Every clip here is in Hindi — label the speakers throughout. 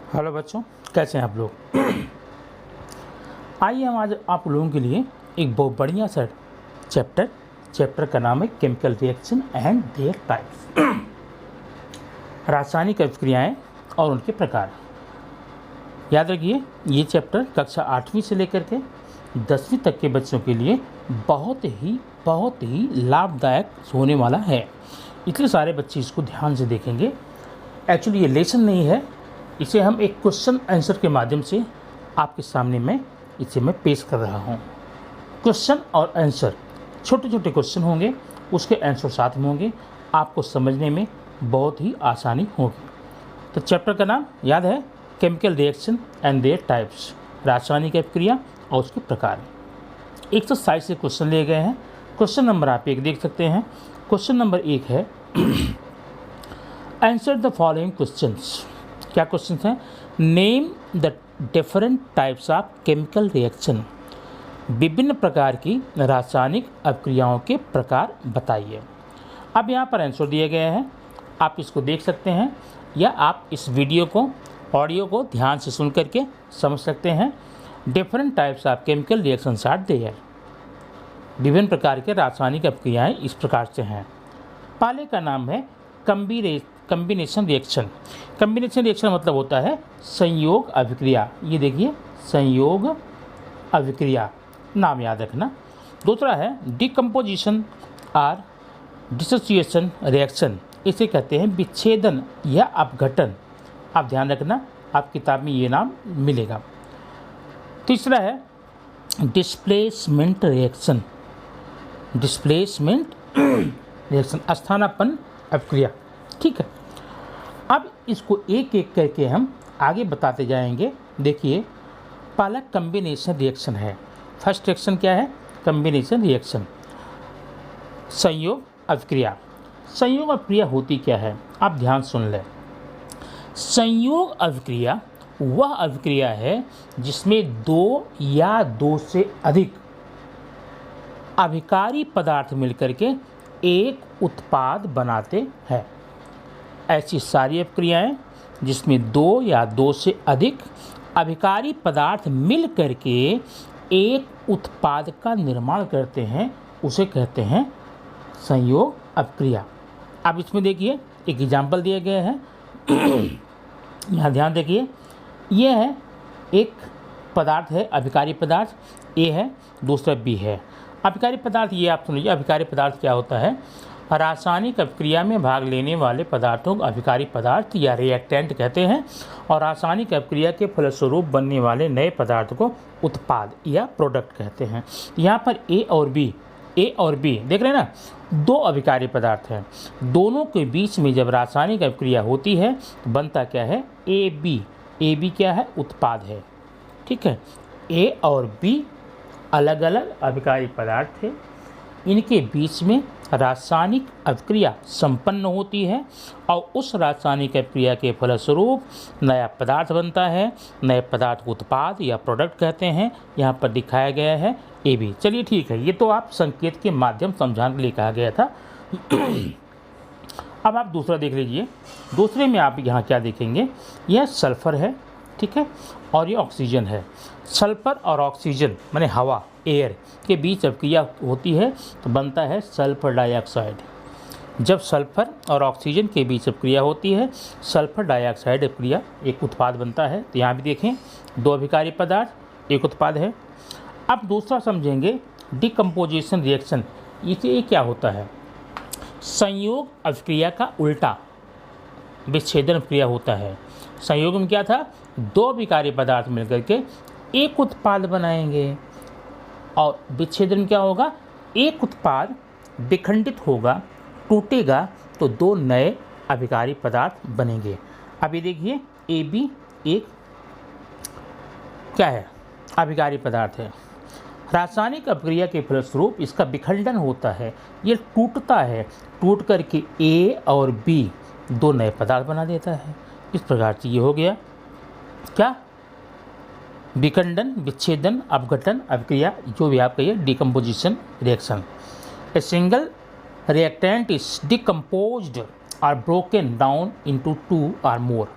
Speaker 1: हेलो बच्चों, कैसे हैं आप लोग। आइए हम आज आप लोगों के लिए एक बहुत बढ़िया सा चैप्टर का नाम है chemical reaction and there types. रासायनिक अभिक्रियाएं और उनके प्रकार। याद रखिए, ये चैप्टर कक्षा 8वीं से लेकर के 10वीं तक के बच्चों के लिए बहुत ही लाभदायक होने वाला है। इतने सारे बच्चे इसको ध्यान से देखेंगे। एक्चुअली ये लेसन नहीं है, इसे हम एक क्वेश्चन आंसर के माध्यम से आपके सामने मैं पेश कर रहा हूँ। क्वेश्चन और आंसर, छोटे छोटे क्वेश्चन होंगे, उसके आंसर साथ में होंगे, आपको समझने में बहुत ही आसानी होगी। तो चैप्टर का नाम याद है, chemical reaction and there types, रासायनिक अभिक्रिया और उसके प्रकार। एक्सरसाइज से क्वेश्चन लिए गए हैं। क्वेश्चन नंबर आप एक देख सकते हैं। क्वेश्चन नंबर 1 है आंसर द फॉलोइंग क्वेश्चंस। क्या क्वेश्चन हैं? Name the different types of chemical reaction. विभिन्न प्रकार की रासायनिक अभिक्रियाओं के प्रकार बताइए। अब यहाँ पर आंसर दिए गए हैं, आप इसको देख सकते हैं या आप इस ऑडियो को ध्यान से सुन करके समझ सकते हैं। Different types of chemical reactions are there. विभिन्न प्रकार के रासायनिक अभिक्रियाएँ इस प्रकार से हैं। पहले का नाम है कम्बिनेशन रिएक्शन। कम्बिनेशन रिएक्शन मतलब होता है संयोग अभिक्रिया। ये देखिए, संयोग अभिक्रिया, नाम याद रखना। दूसरा है डिकम्पोजिशन और डिसोसिएशन रिएक्शन। इसे कहते हैं विच्छेदन या अपघटन। आप ध्यान रखना, आप किताब में ये नाम मिलेगा। तीसरा है डिस्प्लेसमेंट रिएक्शन। डिस्प्लेसमेंट रिएक्शन, स्थानापन्न अभिक्रिया। ठीक है, अब इसको एक एक करके हम आगे बताते जाएंगे। देखिए, पहला कम्बिनेशन रिएक्शन है। फर्स्ट रिएक्शन क्या है? कम्बिनेशन रिएक्शन, संयोग अभिक्रिया। संयोग अभिक्रिया होती क्या है, आप ध्यान सुन लें। संयोग अभिक्रिया वह अभिक्रिया है जिसमें दो या दो से अधिक अभिकारी पदार्थ मिलकर के एक उत्पाद बनाते हैं। ऐसी सारी अभिक्रियाएं जिसमें दो या दो से अधिक अभिकारी पदार्थ मिल करके एक उत्पाद का निर्माण करते हैं, उसे कहते हैं संयोग अभिक्रिया। अब इसमें देखिए, एक एग्जाम्पल दिए गए हैं। यहाँ ध्यान देखिए, ये है एक पदार्थ है, अभिकारी पदार्थ ए है, दूसरा बी है। अभिकारी पदार्थ, ये आप सुनिए, अभिकारी पदार्थ क्या होता है? रासायनिक अभिक्रिया में भाग लेने वाले पदार्थों को अभिकारी पदार्थ या रिएक्टेंट कहते हैं, और रासायनिक अभिक्रिया के फलस्वरूप बनने वाले नए पदार्थ को उत्पाद या प्रोडक्ट कहते हैं। यहाँ पर ए और बी देख रहे हैं ना, दो अभिकारी पदार्थ हैं। दोनों के बीच में जब रासायनिक अभिक्रिया होती है तो बनता क्या है? ए बी क्या है? उत्पाद है। ठीक है, ए और बी अलग अलग अभिकारी पदार्थ थे, इनके बीच में रासायनिक अभिक्रिया संपन्न होती है और उस रासायनिक अभिक्रिया के फलस्वरूप नया पदार्थ बनता है। नए पदार्थ को उत्पाद या प्रोडक्ट कहते हैं। यहाँ पर दिखाया गया है ए बी। चलिए ठीक है, ये तो आप संकेत के माध्यम समझाने के लिए कहा गया था। अब आप दूसरा देख लीजिए। दूसरे में आप यहाँ क्या देखेंगे? यह सल्फर है, ठीक है, और ये ऑक्सीजन है। सल्फर और ऑक्सीजन माने हवा, एयर के बीच अभिक्रिया होती है तो बनता है सल्फर डाइऑक्साइड। जब सल्फर और ऑक्सीजन के बीच अभिक्रिया होती है, सल्फर डाइऑक्साइड अभिक्रिया एक उत्पाद बनता है। तो यहाँ भी देखें, दो अभिकारी पदार्थ एक उत्पाद है। अब दूसरा समझेंगे डिकम्पोजिशन रिएक्शन। ये क्या होता है? संयोग अभिक्रिया का उल्टा विच्छेदन अभिक्रिया होता है। संयोग में क्या था? दो अभिकारी पदार्थ मिलकर के एक उत्पाद बनाएंगे, और विच्छेदन क्या होगा? एक उत्पाद विखंडित होगा, टूटेगा, तो दो नए अभिकारी पदार्थ बनेंगे। अभी देखिए, ए बी एक क्या है? अभिकारी पदार्थ है। रासायनिक अभिक्रिया के फलस्वरूप इसका विखंडन होता है, ये टूटता है, टूट करके ए और बी दो नए पदार्थ बना देता है। इस प्रकार से ये हो गया क्या? विखंडन, विच्छेदन, अपघटन अभिक्रिया, जो भी आप कहिए, decomposition reaction. A single reactant is decomposed or broken down into two or more।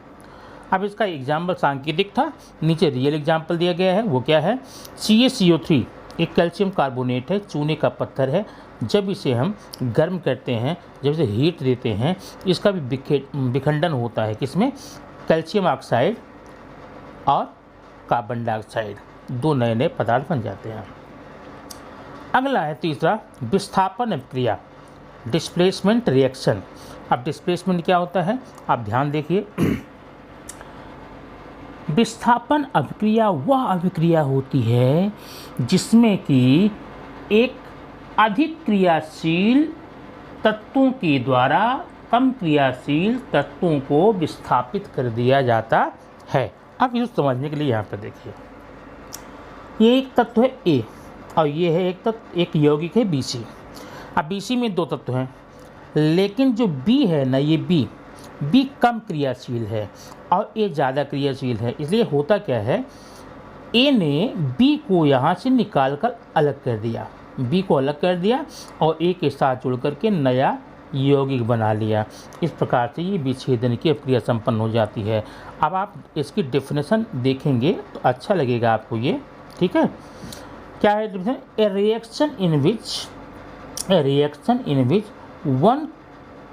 Speaker 1: अब इसका एग्जाम्पल सांकेतिक था, नीचे रियल एग्जाम्पल दिया गया है। वो क्या है? CaCO3 एक कैल्शियम कार्बोनेट है, चूने का पत्थर है। जब इसे हम गर्म करते हैं, जब इसे हीट देते हैं, इसका भी विखंडन होता है। किसमें? कैल्शियम ऑक्साइड और कार्बन डाइऑक्साइड, दो नए नए पदार्थ बन जाते हैं। अगला है तीसरा, विस्थापन अभिक्रिया, डिस्प्लेसमेंट रिएक्शन। अब डिस्प्लेसमेंट क्या होता है, आप ध्यान देखिए। विस्थापन अभिक्रिया वह अभिक्रिया होती है जिसमें कि एक अधिक क्रियाशील तत्वों के द्वारा कम क्रियाशील तत्वों को विस्थापित कर दिया जाता है। अब इसको समझने के लिए यहाँ पर देखिए, ये एक तत्व है A और ये है एक तत्व, एक यौगिक है BC। अब BC में दो तत्व हैं, लेकिन जो B है ना, ये B कम क्रियाशील है और A ज़्यादा क्रियाशील है। इसलिए होता क्या है, A ने B को यहाँ से निकाल कर अलग कर दिया, B को अलग कर दिया और A के साथ जुड़ करके नया यौगिक बना लिया। इस प्रकार से ये विच्छेदन की प्रक्रिया संपन्न हो जाती है। अब आप इसकी डेफिनेशन देखेंगे तो अच्छा लगेगा आपको ये, ठीक है। क्या है definition? A reaction in which one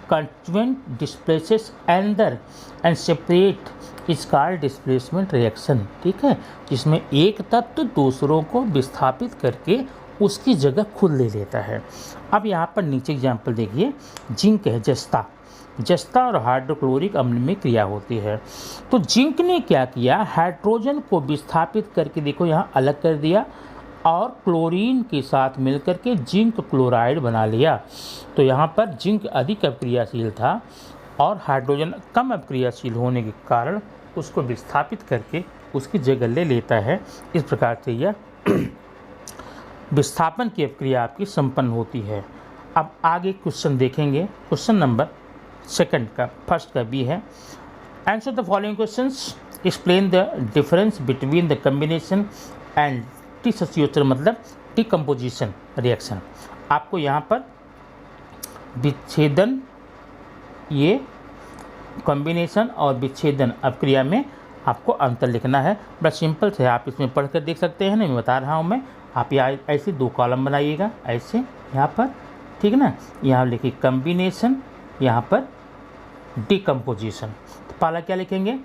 Speaker 1: constituent displaces another and separate is called displacement reaction, ठीक है। जिसमें एक तत्व दूसरों को विस्थापित करके उसकी जगह खुद ले लेता है। अब यहाँ पर नीचे एग्जाम्पल देखिए, जिंक है, जस्ता और हाइड्रोक्लोरिक अम्ल में क्रिया होती है। तो जिंक ने क्या किया, हाइड्रोजन को विस्थापित करके देखो यहाँ अलग कर दिया और क्लोरीन के साथ मिलकर के जिंक क्लोराइड बना लिया। तो यहाँ पर जिंक अधिक अभिक्रियाशील था और हाइड्रोजन कम अभिक्रियाशील होने के कारण उसको विस्थापित करके उसकी जगह ले लेता है। इस प्रकार से यह विस्थापन की अभिक्रिया आपकी संपन्न होती है। अब आगे क्वेश्चन देखेंगे, क्वेश्चन नंबर सेकंड का, फर्स्ट का B है। Answer the following questions, explain the difference between the combination and dissociation, मतलब डिकम्पोजिशन रिएक्शन। आपको यहाँ पर विच्छेदन, ये कॉम्बिनेशन और विच्छेदन अभिक्रिया में आपको अंतर लिखना है। बड़ा सिंपल से आप इसमें पढ़ कर देख सकते हैं ना, मैं बता रहा हूँ मैं। आप यहाँ ऐसे दो कॉलम बनाइएगा, ऐसे यहाँ पर, ठीक है ना। यहाँ लिखिए कॉम्बिनेशन, यहाँ पर डिकम्पोजिशन। तो पहला क्या लिखेंगे,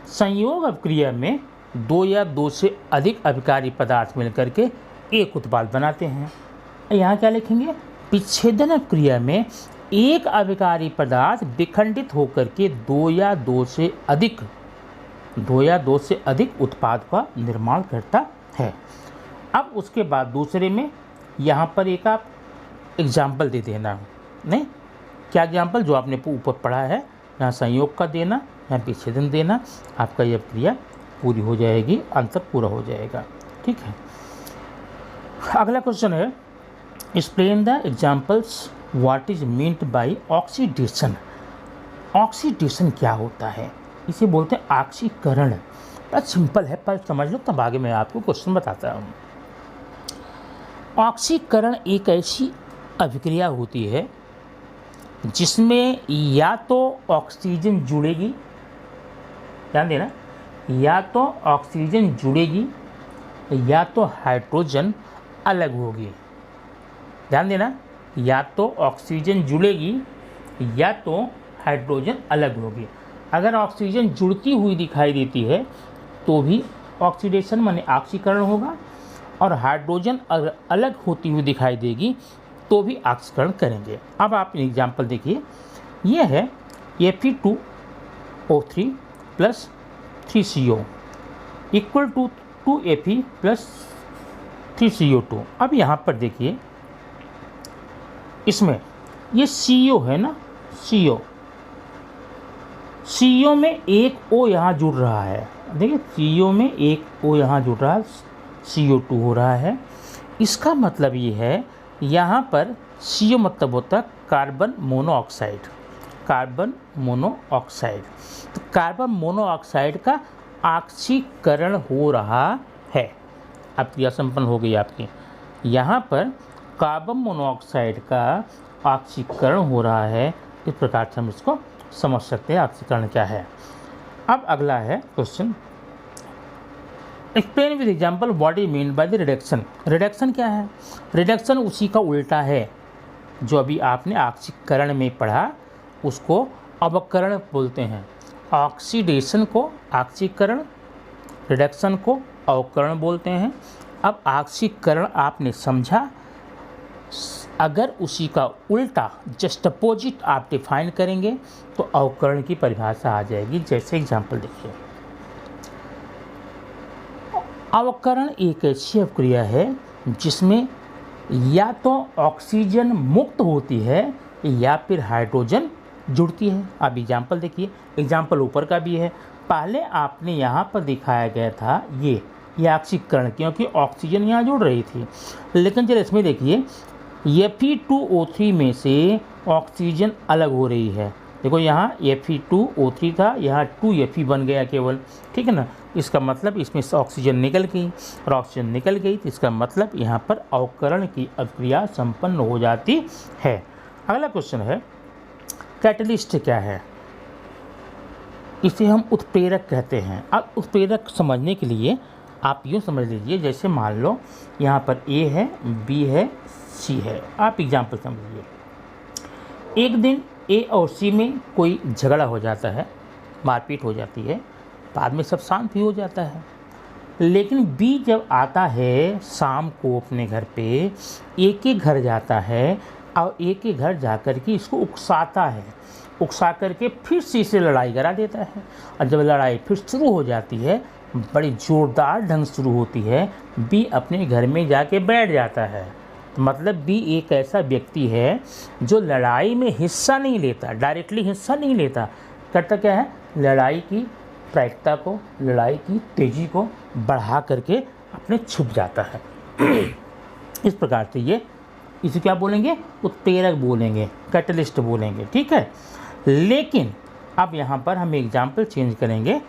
Speaker 1: संयोग अभिक्रिया में दो या दो से अधिक अभिकारी पदार्थ मिलकर के एक उत्पाद बनाते हैं। यहाँ क्या लिखेंगे, विच्छेदन अभिक्रिया में एक अभिकारी पदार्थ विखंडित होकर के दो या दो से अधिक उत्पाद का निर्माण करता है। अब उसके बाद दूसरे में यहाँ पर एक आप एग्जाम्पल दे देना, नहीं क्या एग्जाम्पल जो आपने ऊपर पढ़ा है, यहाँ संयोग का देना, यहाँ विच्छेदन देना, आपका यह क्रिया पूरी हो जाएगी, अंतर पूरा हो जाएगा, ठीक है। अगला क्वेश्चन है, explain the examples what is meant by oxidation. Oxidation क्या होता है, इसे बोलते हैं ऑक्सीकरण। बहुत सिंपल है, पर समझ लो तब आगे मैं आपको क्वेश्चन बताता हूँ। ऑक्सीकरण एक ऐसी अभिक्रिया होती है जिसमें या तो ऑक्सीजन जुड़ेगी, ध्यान देना, या तो ऑक्सीजन जुड़ेगी या तो हाइड्रोजन अलग होगी। ध्यान देना, या तो ऑक्सीजन जुड़ेगी या तो हाइड्रोजन अलग होगी। अगर ऑक्सीजन जुड़ती हुई दिखाई देती है तो भी ऑक्सीडेशन माने ऑक्सीकरण होगा, और हाइड्रोजन अगर अलग होती हुई दिखाई देगी तो भी ऑक्सीकरण करेंगे। अब आप एग्जाम्पल देखिए, ये है Fe2O3 plus 3CO equal to 2Fe plus 3CO2। अब यहाँ पर देखिए, इसमें ये CO है ना, CO में एक O यहाँ जुड़ रहा है, देखिए CO में एक O यहाँ जुड़ रहा है, CO2 हो रहा है। इसका मतलब ये है, यहाँ पर CO मतलब होता है कार्बन मोनोऑक्साइड, कार्बन मोनोऑक्साइड। तो कार्बन मोनोऑक्साइड का ऑक्सीकरण हो रहा है। अब क्रिया संपन्न हो गई आपकी। यहाँ पर कार्बन मोनोऑक्साइड का ऑक्सीकरण हो रहा है। इस प्रकार से हम इसको समझ सकते हैं ऑक्सीकरण क्या है। अब अगला है question, explain with example what is mean by the reduction. Reduction क्या है? रिडक्शन उसी का उल्टा है जो अभी आपने ऑक्सीकरण में पढ़ा, उसको अवकरण बोलते हैं। ऑक्सीडेशन को ऑक्सीकरण, रिडक्शन को अवकरण बोलते हैं। अब ऑक्सीकरण आपने समझा, अगर उसी का उल्टा जस्ट अपोजिट आप डिफाइन करेंगे तो अवकरण की परिभाषा आ जाएगी। जैसे एग्जाम्पल देखिए, अवकरण एक ऐसी अवक्रिया है जिसमें या तो ऑक्सीजन मुक्त होती है या फिर हाइड्रोजन जुड़ती है। अब एग्जाम्पल देखिए, एग्जाम्पल ऊपर का भी है। पहले आपने यहाँ पर दिखाया गया था ये ऑक्सीकरण, क्योंकि ऑक्सीजन यहाँ जुड़ रही थी, लेकिन जब इसमें देखिए Fe2O3 में से ऑक्सीजन अलग हो रही है। देखो यहाँ Fe2O3 था, यहाँ 2Fe बन गया केवल, ठीक है ना। इसका मतलब इसमें से ऑक्सीजन निकल गई, और ऑक्सीजन निकल गई तो इसका मतलब यहाँ पर अवकरण की अभिक्रिया संपन्न हो जाती है। अगला क्वेश्चन है, कैटलिस्ट क्या है? इसे हम उत्प्रेरक कहते हैं। अब उत्प्रेरक समझने के लिए आप यूँ समझ लीजिए, जैसे मान लो यहाँ पर A है, B है, C है। आप एग्जाम्पल समझिए, एक दिन A और C में कोई झगड़ा हो जाता है, मारपीट हो जाती है, बाद में सब शांत भी हो जाता है। लेकिन B जब आता है शाम को अपने घर पे, A के घर जाता है और A के घर जाकर के इसको उकसाता है, उकसा करके फिर से इसे लड़ाई करा देता है। और जब लड़ाई फिर शुरू हो जाती है, बड़ी ज़ोरदार ढंग शुरू होती है, B अपने घर में जाके बैठ जाता है। मतलब B एक ऐसा व्यक्ति है जो लड़ाई में हिस्सा नहीं लेता, डायरेक्टली हिस्सा नहीं लेता। करता क्या है, लड़ाई की प्रायिकता को, लड़ाई की तेज़ी को बढ़ा करके अपने छुप जाता है। इस प्रकार से ये इसे क्या बोलेंगे, उत्प्रेरक बोलेंगे, कैटलिस्ट बोलेंगे, ठीक है। लेकिन अब यहाँ पर हम एग्जाम्पल चेंज करेंगे।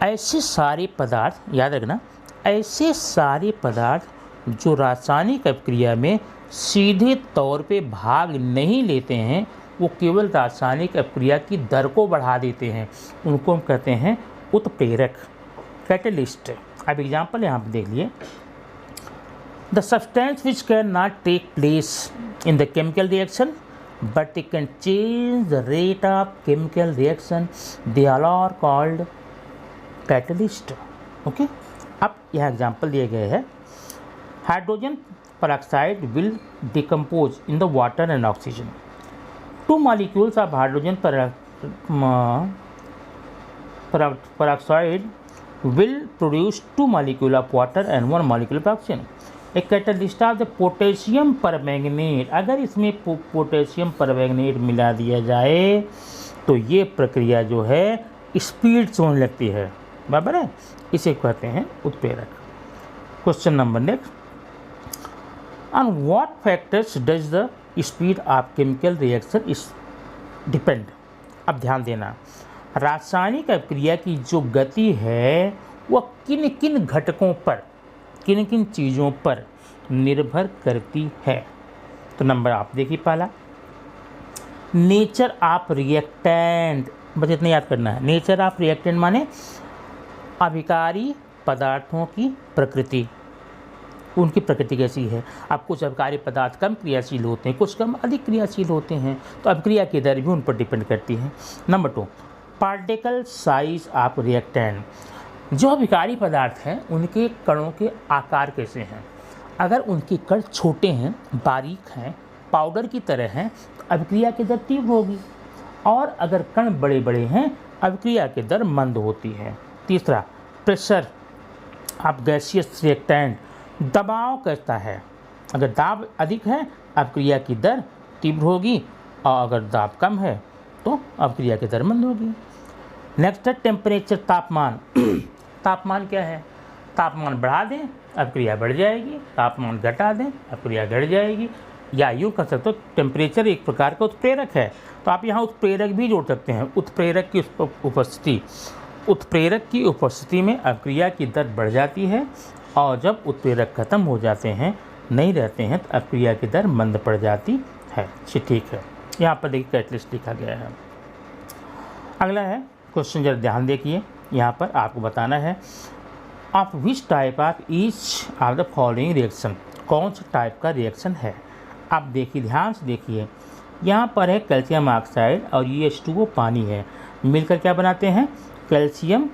Speaker 1: ऐसे सारे पदार्थ, याद रखना, ऐसे सारे पदार्थ जो रासायनिक अभिक्रिया में सीधे तौर पे भाग नहीं लेते हैं, वो केवल रासायनिक अभिक्रिया की दर को बढ़ा देते हैं, उनको हम कहते हैं उत्प्रेरक, कैटलिस्ट। अब एग्जाम्पल यहाँ पर देख लिए, the substance which can not take place in the chemical reaction but it can change the rate of chemical reaction, they are called catalyst. Okay, अब यह एग्जाम्पल दिए गए हैं, hydrogen peroxide will decompose in the water and oxygen. Two molecules of hydrogen peroxide will produce two molecules of water and one molecule of oxygen. A catalyst of the potassium permanganate, अगर इसमें पोटेशियम परमैंगनेट मिला दिया जाए तो ये प्रक्रिया जो है स्पीड से होने लगती है, बराबर है, इसे कहते हैं उत्प्रेरक। Question number next, on what factors does the speed of chemical reaction is depend। अब ध्यान देना, रासायनिक अभिक्रिया की जो गति है वह किन किन घटकों पर, किन किन चीज़ों पर निर्भर करती है। तो नंबर आप देखिए, पहला नेचर ऑफ रिएक्टेंट, बस इतना याद करना है। नेचर ऑफ रिएक्टेंट माने अभिकारी पदार्थों की प्रकृति, उनकी प्रकृति कैसी है। अब कुछ अभिकारी पदार्थ कम क्रियाशील होते हैं, कुछ कम अधिक क्रियाशील होते हैं, तो अभिक्रिया की दर भी उन पर डिपेंड करती है। Number 2, particle size of reactant, जो अभिकारी पदार्थ हैं उनके कणों के आकार कैसे हैं। अगर उनके कण छोटे हैं, बारीक हैं, पाउडर की तरह हैं, तो अभिक्रिया की दर तीव्र होगी, और अगर कण बड़े बड़े हैं अभिक्रिया की दर मंद होती है। तीसरा, प्रेशर ऑफ गैसियस रिएक्टेंट, दबाव कैसा है। अगर दाब अधिक है अभिक्रिया की दर तीव्र होगी, और अगर दाब कम है तो अभिक्रिया की दर मंद होगी। नेक्स्ट है टेम्परेचर, तापमान। तापमान क्या है, तापमान बढ़ा दें अभिक्रिया बढ़ जाएगी, तापमान घटा दें अभिक्रिया घट जाएगी, या यूँ कह सकते हो टेम्परेचर एक प्रकार का उत्प्रेरक है, तो आप यहाँ उत्प्रेरक भी जोड़ सकते हैं। उत्प्रेरक की उपस्थिति, उत्प्रेरक की उपस्थिति में अभिक्रिया की दर बढ़ जाती है, और जब उत्प्रेरक खत्म हो जाते हैं, नहीं रहते हैं, तो अभिक्रिया की दर मंद पड़ जाती है। ठीक है, यहाँ पर देखिए कैटलिस्ट लिखा गया है। अगला है क्वेश्चन जरा ध्यान देखिए, यहाँ पर आपको बताना है of which type of each of the following reaction, कौन सा टाइप का रिएक्शन है। आप देखिए, ध्यान से देखिए, यहाँ पर है कैल्शियम ऑक्साइड और H2O पानी है, मिलकर क्या बनाते हैं, कैल्शियम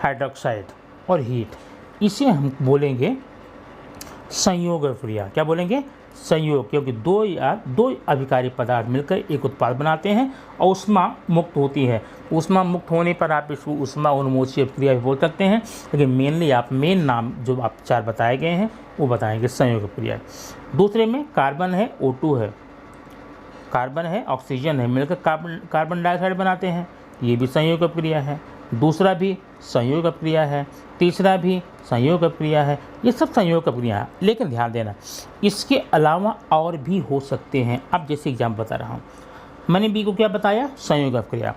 Speaker 1: हाइड्रोक्साइड और हीट। इसे हम बोलेंगे संयोग क्रिया। क्या बोलेंगे, संयोग, क्योंकि दो अभिकारी पदार्थ मिलकर एक उत्पाद बनाते हैं और ऊष्मा मुक्त होती है। ऊष्मा मुक्त होने पर आप इसको ऊष्मा उन्मोचीय क्रिया भी बोल सकते हैं, लेकिन मेनली आप मेन नाम जो आप 4 बताए गए हैं वो बताएंगे संयोग क्रिया। दूसरे में कार्बन है, O2 है, कार्बन है, ऑक्सीजन है, मिलकर कार्बन डाइऑक्साइड बनाते हैं, ये भी संयोग क्रिया है। दूसरा भी संयोग क्रिया है, तीसरा भी संयोग क्रिया है, ये सब संयोग क्रिया है। लेकिन ध्यान देना, इसके अलावा और भी हो सकते हैं। अब जैसे एग्जाम्पल बता रहा हूँ, मैंने बी को क्या बताया, संयोग क्रिया।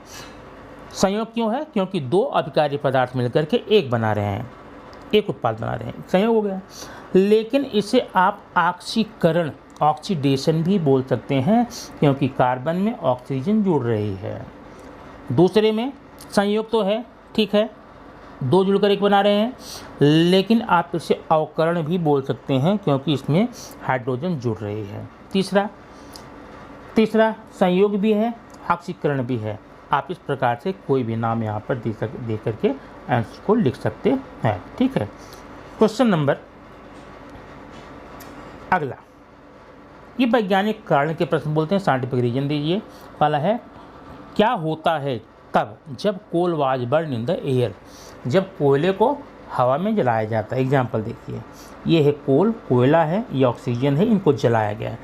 Speaker 1: संयोग क्यों है, क्योंकि 2 अभिकारी पदार्थ मिलकर के एक बना रहे हैं, एक उत्पाद बना रहे हैं, संयोग हो गया। लेकिन इसे आप ऑक्सीकरण, ऑक्सीडेशन भी बोल सकते हैं, क्योंकि कार्बन में ऑक्सीजन जुड़ रही है। दूसरे में संयोग तो है, ठीक है, 2 जुड़कर एक बना रहे हैं, लेकिन आप इसे अवकरण भी बोल सकते हैं, क्योंकि इसमें हाइड्रोजन जुड़ रही है। तीसरा संयोग भी है, ऑक्सीकरण भी है। आप इस प्रकार से कोई भी नाम यहाँ पर दे करके आंसर को लिख सकते हैं, ठीक है। क्वेश्चन नंबर अगला, ये वैज्ञानिक कारण के प्रश्न बोलते हैं, साइंटिफिक रीजन दीजिए। वाला है, क्या होता है तब जब coal was burn in the air, जब कोयले को हवा में जलाया जाता है। एग्जाम्पल देखिए, ये है कोल, कोयला है, ये ऑक्सीजन है, इनको जलाया गया है।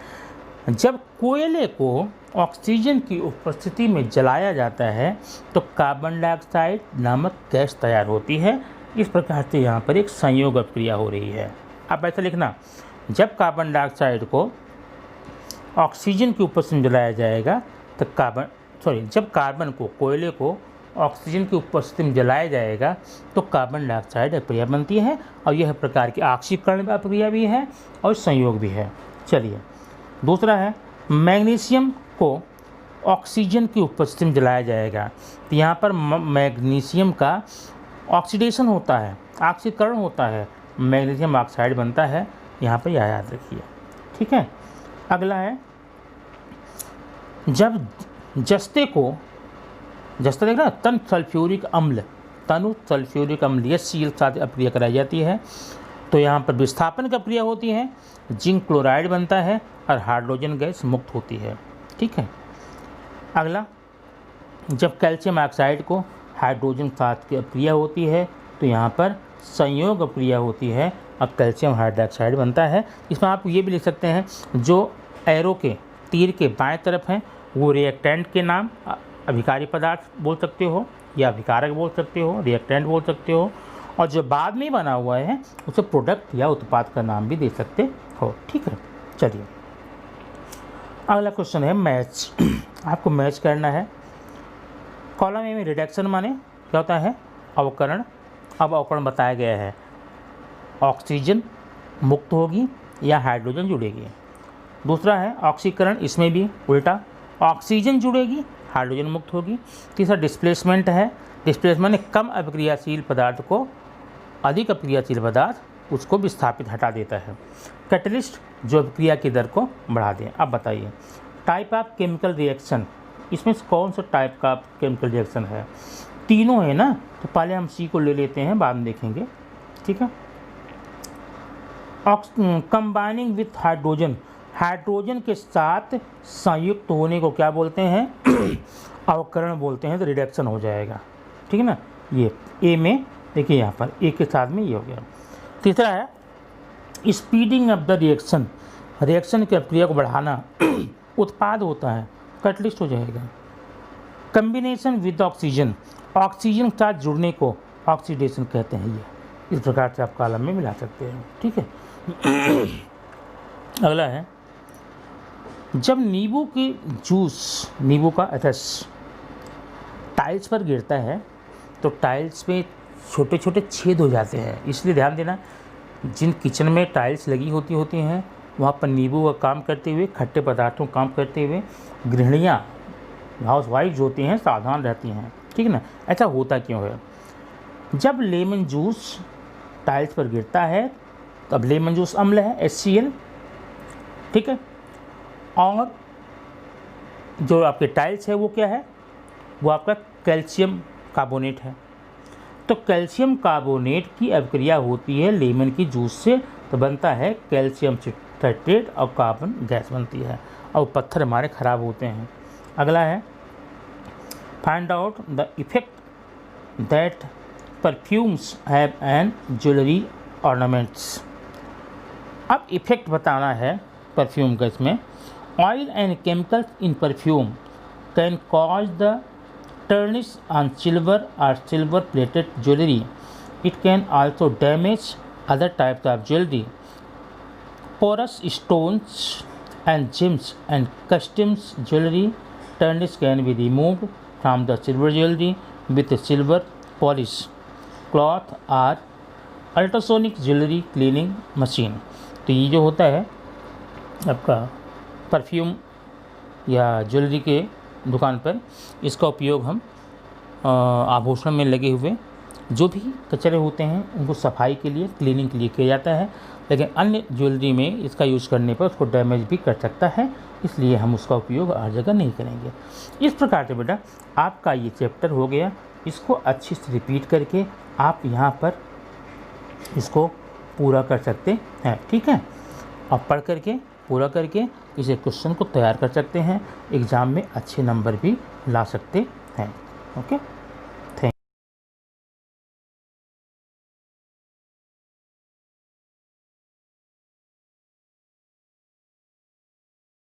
Speaker 1: जब कोयले को ऑक्सीजन की उपस्थिति में जलाया जाता है तो कार्बन डाइऑक्साइड नामक गैस तैयार होती है। इस प्रकार से यहाँ पर एक संयोग क्रिया हो रही है। अब ऐसा लिखना, जब कार्बन डाइऑक्साइड को ऑक्सीजन की उपस्थिति में जलाया जाएगा तो जब कार्बन को, कोयले को ऑक्सीजन की उपस्थिति में जलाया जाएगा तो कार्बन डाइऑक्साइड अक्रिया बनती है, और यह प्रकार की ऑक्सीकरण अक्रिया भी है और संयोग भी है। चलिए, दूसरा है, मैग्नीशियम को ऑक्सीजन की उपस्थिति में जलाया जाएगा तो यहाँ पर मैग्नीशियम का ऑक्सीडेशन होता है, ऑक्सीकरण होता है, मैग्नीशियम ऑक्साइड बनता है। यहाँ पर यह याद रखिए, ठीक है। अगला है, जब जस्ते देखना, तनु सल्फ्यूरिक अम्ल HCl के साथ अक्रिया कराई जाती है तो यहाँ पर विस्थापन की अक्रिया होती है, जिंक क्लोराइड बनता है और हाइड्रोजन गैस मुक्त होती है, ठीक है। अगला, जब कैल्शियम ऑक्साइड को हाइड्रोजन के साथ की अक्रिया होती है तो यहाँ पर संयोग अक्रिया होती है और कैल्शियम हाइड्रोक्साइड बनता है। इसमें आप ये भी लिख सकते हैं, जो एरो के तीर के बाएं तरफ हैं वो रिएक्टेंट के नाम, अभिकारी पदार्थ बोल सकते हो या अभिकारक बोल सकते हो, रिएक्टेंट बोल सकते हो, और जो बाद में बना हुआ है उसे प्रोडक्ट या उत्पाद का नाम भी दे सकते हो, ठीक है। चलिए, अगला क्वेश्चन है मैच। आपको मैच करना है। कॉलम ए में रिडक्शन माने क्या होता है, अवकरण। अब अवकरण बताया गया है, ऑक्सीजन मुक्त होगी या हाइड्रोजन जुड़ेगी। दूसरा है ऑक्सीकरण, इसमें भी उल्टा, ऑक्सीजन जुड़ेगी, हाइड्रोजन मुक्त होगी। तीसरा डिस्प्लेसमेंट है, डिस्प्लेसमेंट कम अभिक्रियाशील पदार्थ को अधिक अभिक्रियाशील पदार्थ उसको विस्थापित हटा देता है। कैटलिस्ट, जो अभिक्रिया की दर को बढ़ा दें। अब बताइए, टाइप ऑफ केमिकल रिएक्शन, इसमें कौन सा टाइप का केमिकल रिएक्शन है, तीनों है ना, तो पहले हम सी को ले लेते हैं, बाद में देखेंगे, ठीक है। कंबाइनिंग विथ हाइड्रोजन, हाइड्रोजन के साथ संयुक्त होने को क्या बोलते हैं, अवकरण बोलते हैं, तो रिडक्शन हो जाएगा, ठीक है ना। ये ए में देखिए, यहाँ पर ए के साथ में ये हो गया। तीसरा है speeding of the reaction, reaction की प्रक्रिया को बढ़ाना, उत्पाद होता है, कैटलिस्ट हो जाएगा। कम्बिनेशन विद ऑक्सीजन, ऑक्सीजन के साथ जुड़ने को ऑक्सीडेशन कहते हैं। ये इस प्रकार से आप कॉलम में मिला सकते हैं, ठीक है। अगला है, जब नींबू की जूस, नींबू का रस टाइल्स पर गिरता है तो टाइल्स पे छोटे छोटे छेद हो जाते हैं। इसलिए ध्यान देना, जिन किचन में टाइल्स लगी होती हैं वहाँ पर नींबू का काम करते हुए, खट्टे पदार्थों का काम करते हुए गृहिणियाँ, हाउस वाइफ जो होती हैं सावधान रहती हैं, ठीक। ठीक है ना। ऐसा होता क्यों है? जब लेमन जूस टाइल्स पर गिरता है तब लेमन जूस अम्ल है HCl, ठीक है, और जो आपके टाइल्स है वो क्या है, वो आपका कैल्शियम कार्बोनेट है। तो कैल्शियम कार्बोनेट की अभिक्रिया होती है लेमन की जूस से, तो बनता है कैल्शियम सिट्रेट और कार्बन गैस बनती है और पत्थर हमारे ख़राब होते हैं। अगला है find out the effect that perfumes have and jewellery ornaments. अब इफेक्ट बताना है परफ्यूम का। इसमें oil and chemicals in perfume can cause the tarnish on silver or silver plated jewelry. It can also damage other types of jewelry. Porous stones and gems and customs jewelry tarnish can be removed from the silver jewelry with a silver polish cloth or ultrasonic jewelry cleaning machine. तो ये जो होता है आपका परफ्यूम या ज्वेलरी के दुकान पर, इसका उपयोग हम आभूषण में लगे हुए जो भी कचरे होते हैं उनको सफाई के लिए, क्लीनिंग के लिए किया जाता है। लेकिन अन्य ज्वेलरी में इसका यूज़ करने पर उसको डैमेज भी कर सकता है, इसलिए हम उसका उपयोग हर जगह नहीं करेंगे। इस प्रकार से बेटा आपका ये चैप्टर हो गया। इसको अच्छे से रिपीट करके आप यहाँ पर इसको पूरा कर सकते हैं, ठीक है, और पढ़ करके पूरा करके इसे क्वेश्चन को तैयार कर सकते हैं, एग्ज़ाम में अच्छे नंबर भी ला सकते हैं। ओके।